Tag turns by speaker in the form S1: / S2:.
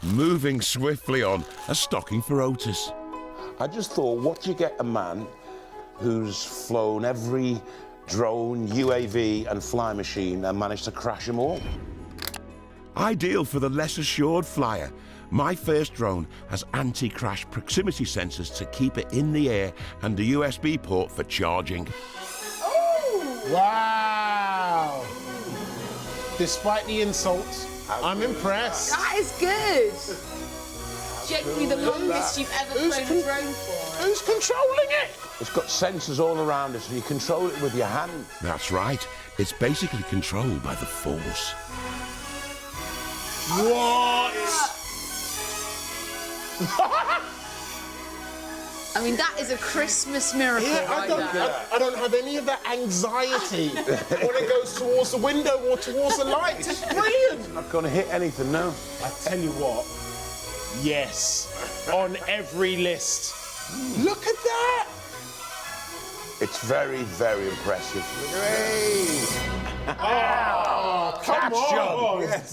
S1: moving swiftly on, a stocking for Otis.
S2: I just thought, what do you get a man who's flown every drone, UAV and fly machine and managed to crash them all?
S1: Ideal for the less assured flyer, myFirst drone has anti-crash proximity sensors to keep it in the air and a USB port for charging.
S3: Oh! Wow! Despite the insults, I'm impressed.
S4: That is good. Genuinely the longest you've ever flown a drone for.
S3: Who's controlling it?
S2: It's got sensors all around it, so you control it with your hand.
S1: That's right. It's basically controlled by the Force.
S3: What?
S4: I mean, that is a Christmas miracle right there.
S3: I don't have any of that anxiety when it goes towards the window or towards the light. It's brilliant.
S2: Not going to hit anything, no.
S3: I tell you what, yes, on every list. Look at that.
S2: It's very, very impressive.
S3: Oh, come on.
S2: Yes.